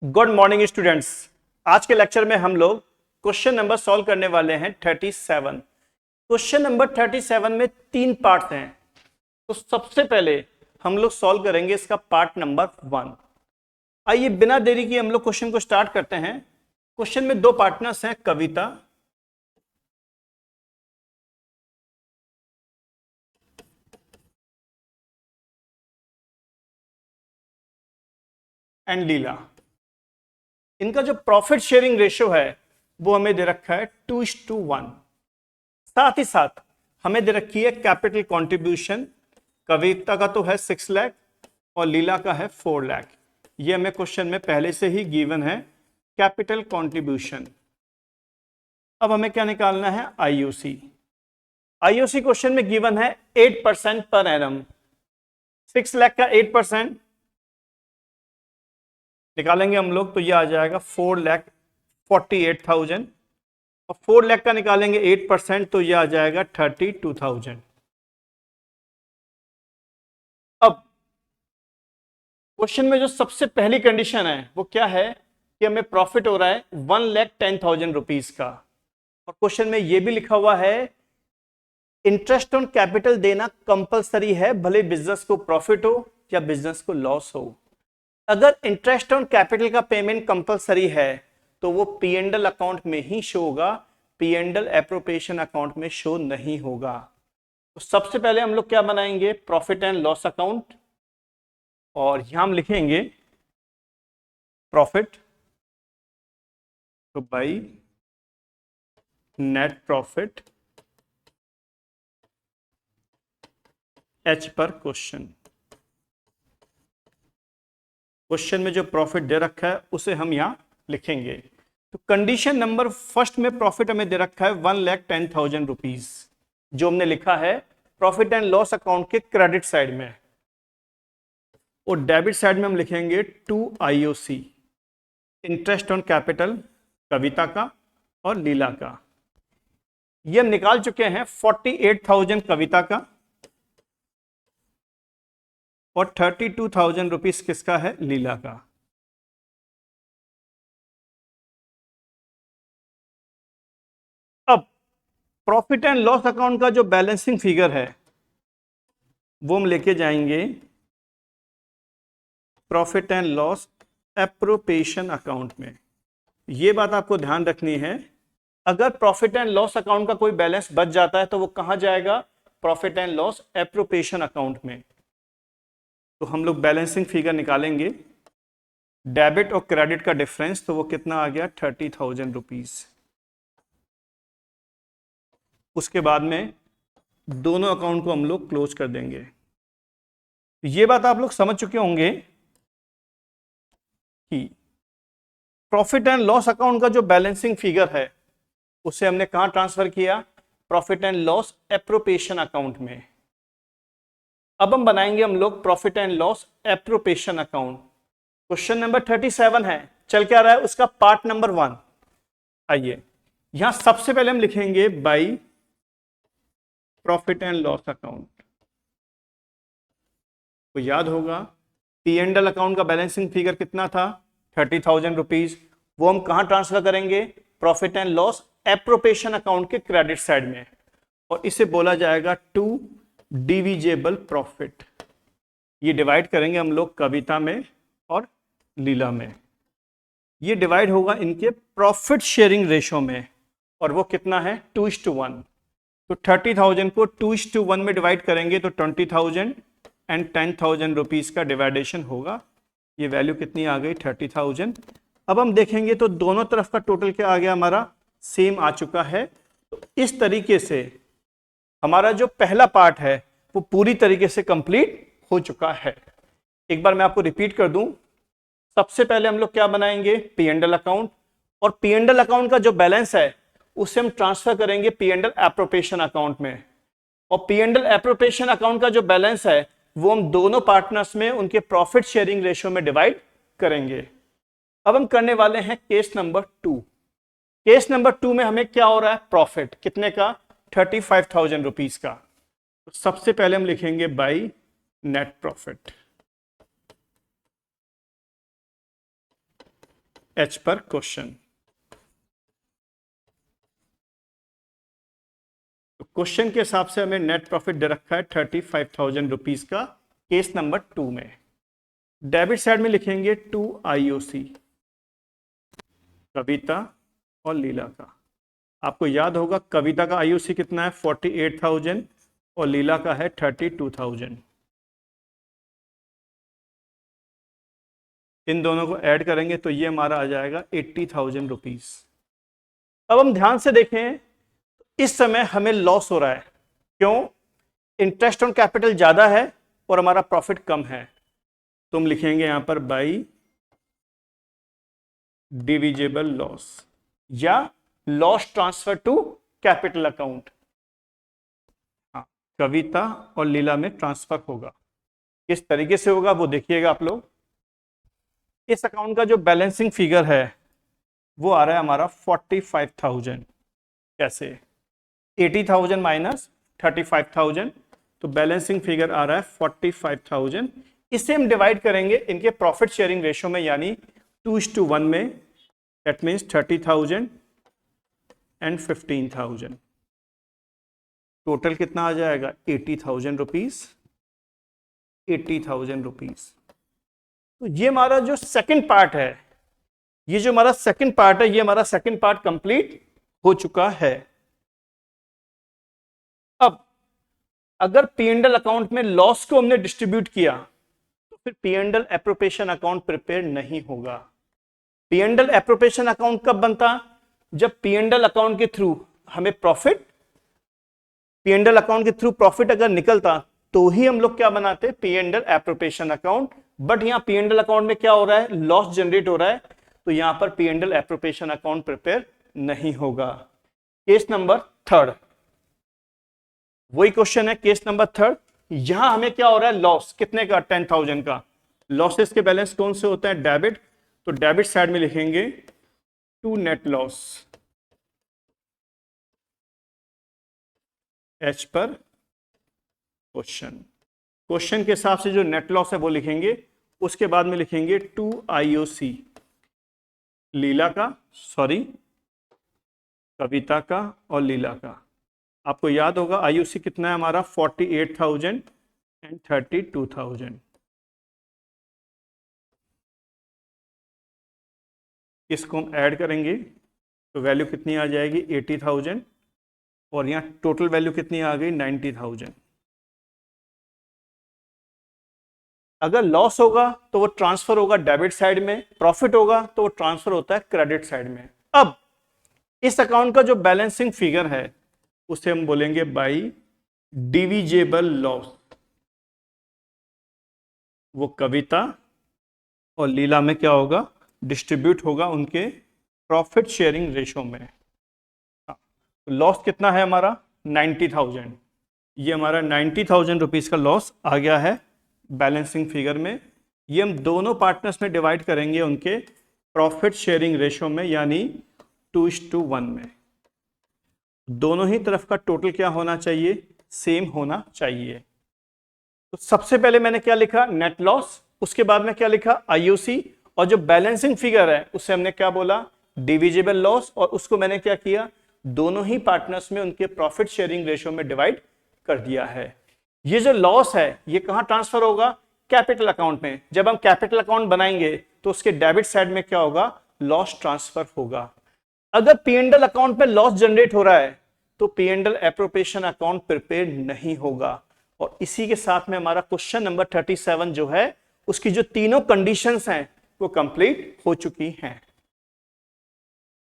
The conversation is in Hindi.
Good morning students. आज के लेक्चर में हम लोग क्वेश्चन नंबर सॉल्व करने वाले हैं 37। क्वेश्चन नंबर 37 में 3 पार्ट हैं। तो सबसे पहले हम लोग सॉल्व करेंगे इसका पार्ट नंबर 1। आइए बिना देरी किए हम लोग क्वेश्चन को स्टार्ट करते हैं। क्वेश्चन में 2 पार्टनर्स हैं, कविता एंड लीला। इनका जो प्रॉफिट शेयरिंग रेशियो है वो हमें दे रखा है 2:1। साथ ही साथ हमें दे रखी है कैपिटल कंट्रीब्यूशन। कविता का तो है 6 लाख और लीला का है 4 लाख। ये हमें क्वेश्चन में पहले से ही गिवन है कैपिटल कंट्रीब्यूशन। अब हमें क्या निकालना है, आईओसी। आईओसी क्वेश्चन में गिवन है 8% पर एनम। 6 लाख का 8% निकालेंगे हम लोग तो ये आ जाएगा 4,48,000 और 4 लाख का निकालेंगे 8% तो ये आ जाएगा 32,000। अब क्वेश्चन में जो सबसे पहली कंडीशन है वो क्या है कि हमें प्रॉफिट हो रहा है 1,10,000 रुपीज का। और क्वेश्चन में ये भी लिखा हुआ है इंटरेस्ट ऑन कैपिटल देना कंपलसरी है, भले बिजनेस को प्रॉफिट हो या बिजनेस को लॉस हो। अगर इंटरेस्ट ऑन कैपिटल का पेमेंट कंपलसरी है तो वो P&L अकाउंट में ही शो होगा, P&L एप्रोप्रिएशन अकाउंट में शो नहीं होगा। तो सबसे पहले हम लोग क्या बनाएंगे, प्रॉफिट एंड लॉस अकाउंट, और यहां हम लिखेंगे प्रॉफिट तो बाई नेट प्रॉफिट एच पर क्वेश्चन। क्वेश्चन में जो प्रॉफिट दे रखा है उसे हम यहां लिखेंगे। तो कंडीशन नंबर फर्स्ट में प्रॉफिट हमें दे रखा है 1,10,000 रुपीज, जो हमने लिखा है प्रॉफिट एंड लॉस अकाउंट के क्रेडिट साइड में, और डेबिट साइड में हम लिखेंगे 2 IOC, इंटरेस्ट ऑन कैपिटल कविता का और लीला का। ये हम निकाल चुके हैं 48,000 कविता का और 32,000 रुपीज किसका है, लीला का। अब प्रॉफिट एंड लॉस अकाउंट का जो बैलेंसिंग फिगर है वो हम लेके जाएंगे profit and loss appropriation account में। ये बात आपको ध्यान रखनी है, अगर प्रॉफिट एंड लॉस अकाउंट का कोई बैलेंस बच जाता है तो वो कहां जाएगा, profit and loss appropriation account में। तो हम लोग बैलेंसिंग फिगर निकालेंगे, डेबिट और क्रेडिट का डिफरेंस, तो वो कितना आ गया 30,000 रुपीज। उसके बाद में दोनों अकाउंट को हम लोग क्लोज कर देंगे। ये बात आप लोग समझ चुके होंगे कि प्रॉफिट एंड लॉस अकाउंट का जो बैलेंसिंग फिगर है उसे हमने कहां ट्रांसफर किया, profit and loss appropriation account में। अब हम बनाएंगे हम लोग profit and loss appropriation account. Question number 37 है, चल क्या रहा है उसका पार्ट नंबर 1। आइए यहां सबसे पहले हम लिखेंगे by profit and loss account. तो याद होगा P&L अकाउंट का बैलेंसिंग फिगर कितना था, 30,000 रुपीज। वो हम कहां ट्रांसफर करेंगे, profit and loss appropriation account के क्रेडिट साइड में, और इसे बोला जाएगा टू डिविजेबल प्रॉफिट। ये डिवाइड करेंगे हम लोग कविता में और लीला में। ये डिवाइड होगा इनके प्रॉफिट शेयरिंग रेशो में, और वो कितना है 2:1। तो 30,000 को 2:1 में डिवाइड करेंगे तो 20,000 एंड 10,000 रुपीज का डिवाइडेशन होगा। ये वैल्यू कितनी आ गई 30,000। अब हम देखेंगे तो दोनों तरफ का टोटल क्या आ गया, हमारा सेम आ चुका है। तो इस तरीके से हमारा जो पहला पार्ट है वो पूरी तरीके से कंप्लीट हो चुका है। एक बार मैं आपको रिपीट कर दूं, सबसे पहले हम लोग क्या बनाएंगे, P&L अकाउंट, और P&L अकाउंट का जो बैलेंस है उसे हम ट्रांसफर करेंगे P&L एप्रोप्रिएशन अकाउंट में, और P&L एप्रोप्रिएशन अकाउंट का जो बैलेंस है वो हम दोनों पार्टनर्स में उनके प्रॉफिट शेयरिंग रेशियो में डिवाइड करेंगे। अब हम करने वाले हैं केस नंबर 2। केस नंबर 2 में हमें क्या हो रहा है, प्रॉफिट कितने का, 35,000 रुपीज का। तो सबसे पहले हम लिखेंगे by net profit. As per question. तो क्वेश्चन के हिसाब से हमें नेट प्रॉफिट दे रखा है 35,000 रुपीज का केस नंबर 2 में। डेबिट साइड में लिखेंगे 2 IOC, कविता और लीला का। आपको याद होगा कविता का IOC कितना है 48,000 और लीला का है 32,000। इन दोनों को ऐड करेंगे तो ये हमारा आ जाएगा 80,000 रुपीज। अब हम ध्यान से देखें, इस समय हमें लॉस हो रहा है। क्यों? इंटरेस्ट ऑन कैपिटल ज्यादा है और हमारा प्रॉफिट कम है। तो हम लिखेंगे यहां पर बाई डिविजिबल लॉस या loss transfer to capital account. हाँ, कविता और लीला में ट्रांसफर होगा। किस तरीके से होगा वो देखिएगा आप लोग। इस अकाउंट का जो बैलेंसिंग फिगर है वो आ रहा है हमारा 45,000। कैसे? 80,000 माइनस 35,000, तो बैलेंसिंग फिगर आ रहा है 45,000। इसे हम डिवाइड करेंगे इनके प्रॉफिट शेयरिंग रेशियो में, यानी 2:1 में। That means 30,000 and 15,000। टोटल कितना आ जाएगा? 80,000 रुपीज। 80,000 रुपीज। तो ये हमारा जो सेकंड पार्ट है, ये हमारा सेकंड पार्ट कंप्लीट हो चुका है। अब अगर P&L अकाउंट में लॉस को हमने डिस्ट्रीब्यूट किया तो फिर P&L एप्रोप्रिएशन अकाउंट प्रिपेयर नहीं होगा। P&L एप्रोप्रिएशन अकाउंट कब बनता? जब P&L अकाउंट के थ्रू हमें प्रॉफिट, P&L अकाउंट के थ्रू प्रॉफिट अगर निकलता तो ही हम लोग क्या बनाते? P&L appropriation account. बट यहां P&L अकाउंट में क्या हो रहा है? लॉस जनरेट हो रहा है, तो यहां पर P&L एप्रोप्रिएशन अकाउंट प्रिपेयर नहीं होगा। केस नंबर 3, वही क्वेश्चन है। केस नंबर 3, यहां हमें क्या हो रहा है? लॉस कितने का? 10,000 का। लॉसेस के बैलेंस कौन से होते हैं? डेबिट। तो डेबिट साइड में लिखेंगे 2 नेट लॉस एच पर क्वेश्चन के हिसाब से जो नेट लॉस है वो लिखेंगे। उसके बाद में लिखेंगे 2 IOC, कविता का और लीला का। आपको याद होगा IOC कितना है हमारा? 48,000 एंड 32,000। इसको हम ऐड करेंगे तो वैल्यू कितनी आ जाएगी? 80,000। और यहां टोटल वैल्यू कितनी आ गई? 90,000। अगर लॉस होगा तो वो ट्रांसफर होगा डेबिट साइड में, प्रॉफिट होगा तो वो ट्रांसफर होता है क्रेडिट साइड में। अब इस अकाउंट का जो बैलेंसिंग फिगर है उसे हम बोलेंगे बाई डिविजिबल लॉस। वो कविता और लीला में क्या होगा? डिस्ट्रीब्यूट होगा उनके प्रॉफिट शेयरिंग रेशो में। लॉस कितना है हमारा? 90,000। ये हमारा 90,000 रुपीज का लॉस आ गया है बैलेंसिंग फिगर में। ये हम दोनों पार्टनर्स में डिवाइड करेंगे उनके प्रॉफिट शेयरिंग रेशो में, यानी 2:1 में। दोनों ही तरफ का टोटल क्या होना चाहिए? सेम होना चाहिए। तो सबसे पहले मैंने क्या लिखा? Net loss. उसके बाद में क्या लिखा? IOC। और जो बैलेंसिंग फिगर है उसे हमने क्या बोला? Divisible loss. और उसको मैंने क्या किया? दोनों ही पार्टनर्स में उनके प्रॉफिट शेयरिंग रेशो में डिवाइड कर दिया है। ये जो लॉस है ये कहां ट्रांसफर होगा? कैपिटल अकाउंट में। जब हम कैपिटल अकाउंट बनाएंगे तो उसके डेबिट साइड में क्या होगा? लॉस ट्रांसफर होगा। अगर P&L अकाउंट में लॉस जनरेट हो रहा है तो P&L एप्रोप्रिएशन अकाउंट प्रिपेयर नहीं होगा। और इसी के साथ में हमारा क्वेश्चन नंबर 37 जो है उसकी जो तीनों कंडीशंस हैं वो कंप्लीट हो चुकी हैं।